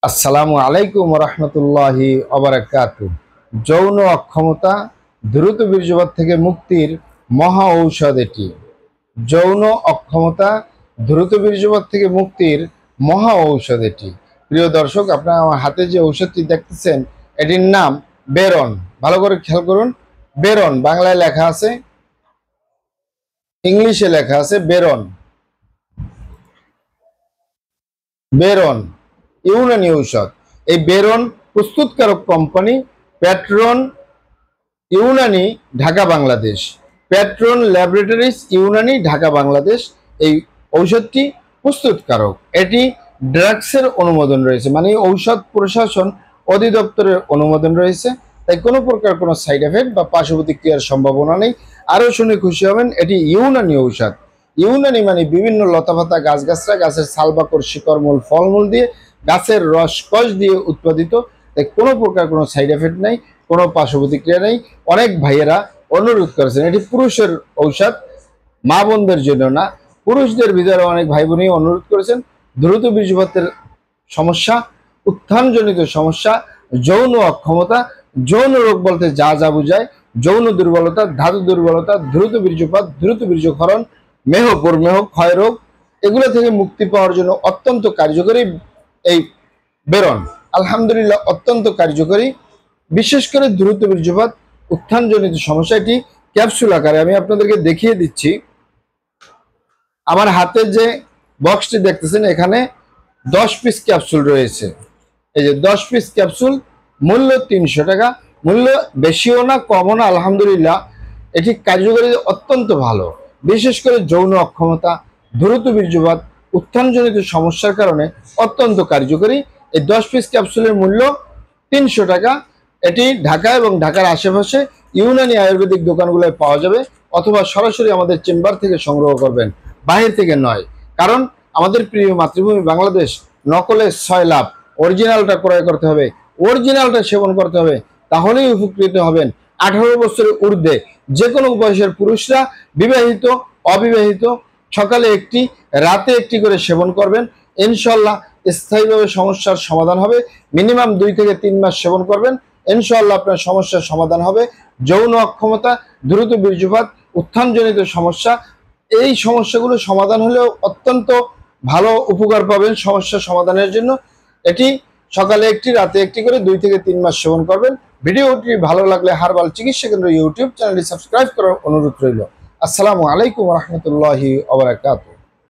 আসসালামু আলাইকুম রহমতুল্লাহি ওবারাকাতু। যৌন অক্ষমতা দ্রুত বীর্যপাত থেকে মুক্তির মহা ঔষধ এটি। যৌন অক্ষমতা দ্রুত বীর্যপাত থেকে মুক্তির মহা ঔষধ এটি। প্রিয় দর্শক, আপনারা আমার হাতে যে ঔষধটি দেখতেছেন এটির নাম বেরন। ভালো করে খেয়াল করুন, বেরন বাংলায় লেখা আছে, ইংলিশে লেখা আছে বেরন। বেরন ইউনানি ঔষধ। এই বেরন প্রস্তুতকারক company patron Unani, Dhaka Bangladesh. Patron laboratories Unani, Dhaka Bangladesh. এই ঔষধটি প্রস্তুতকারক। এটি ড্রাগসের অনুমোদন রয়েছে, মানে ঔষধ প্রশাসন অধিদপ্তরের অনুমোদন রয়েছে। তাই কোনো প্রকার কোনো সাইড এফেক্ট বা পার্শ্ব প্রতিক্রিয়ার সম্ভাবনা নেই। আরও শুনে খুশি হবেন, এটি ইউনানি ঔষধ। ইউনানি মানে বিভিন্ন লতাপাতা, গাছগাছরা, গাছের ছালবাকড়, শিকড়, মূল, ফলমূল দিয়ে, গাছের রসকস দিয়ে উৎপাদিত। তাই কোনো প্রকার কোনো সাইড এফেক্ট নেই, কোনো পার্শ্ব প্রতিক্রিয়া নেই। অনেক ভাইয়েরা অনুরোধ করেছেন, এটি পুরুষের ঔষধ, মা বোনদের জন্য না, পুরুষদের ভিতরে অনেক ভাই বোনই অনুরোধ করেছেন। দ্রুত বীর্যপাতের সমস্যা, উত্থানজনিত সমস্যা, যৌন অক্ষমতা, যৌন রোগ বলতে যা যা বোঝায়, যৌন দুর্বলতা, ধাতু দুর্বলতা, দ্রুত বীর্যপাত, দ্রুত বীর্যক্ষরণ, মেহ প্রমেহ, ক্ষয় রোগ, এগুলো থেকে মুক্তি পাওয়ার জন্য অত্যন্ত কার্যকরী এই বেরন। আলহামদুলিল্লাহ অত্যন্ত কার্যকরী। বিশেষ করে দ্রুত বীর্যপাত, উত্থানজনিত সমস্যা। এটি ক্যাপসুল আকারে, আমি আপনাদেরকে দেখিয়ে দিচ্ছি। আমার হাতে যে বক্সটি দেখতেছেন এখানে 10 পিস ক্যাপসুল রয়েছে। এই যে 10 পিস ক্যাপসুল, মূল্য 300 টাকা। মূল্য বেশিও না কমও না, আলহামদুলিল্লাহ। এটি কার্যকরী অত্যন্ত ভালো। বিশেষ করে যৌন অক্ষমতা, দ্রুত বীর্যপাত, উত্থানজনিত সমস্যার কারণে অত্যন্ত কার্যকরী। এই 10 পিস ক্যাপসুলের মূল্য 300 টাকা। এটি ঢাকা এবং ঢাকার আশেপাশে ইউনানি আয়ুর্বেদিক দোকানগুলোয় পাওয়া যাবে, অথবা সরাসরি আমাদের চেম্বার থেকে সংগ্রহ করবেন, বাহির থেকে নয়। কারণ আমাদের প্রিয় মাতৃভূমি বাংলাদেশ, নকলের 6 লাভ। অরিজিনালটা ক্রয় করতে হবে, অরিজিনালটা সেবন করতে হবে, তাহলেই উপকৃত হবেন। 18 বছরের ঊর্ধ্বে যে কোনো বয়সের পুরুষরা, বিবাহিত অবিবাহিত, সকালে একটি, রাতে একটি করে সেবন করবেন। ইনশাল্লাহ স্থায়ীভাবে সমস্যার সমাধান হবে। মিনিমাম 2 থেকে 3 মাস সেবন করবেন, ইনশাল্লাহ আপনার সমস্যার সমাধান হবে। যৌন অক্ষমতা, দ্রুত বীর্যপাত, উত্থানজনিত সমস্যা, এই সমস্যাগুলো সমাধান হলেও অত্যন্ত ভালো উপকার পাবেন সমস্যা সমাধানের জন্য। এটি সকালে একটি, রাতে একটি করে 2 থেকে 3 মাস সেবন করবেন। ভিডিওটি ভালো লাগলে হারবাল চিকিৎসা কেন্দ্র ইউটিউব চ্যানেলটি সাবস্ক্রাইব করার অনুরোধ রইল। আসসালামু আলাইকুম রহমতুল্লাহি ওয়া বারাকাতুহু।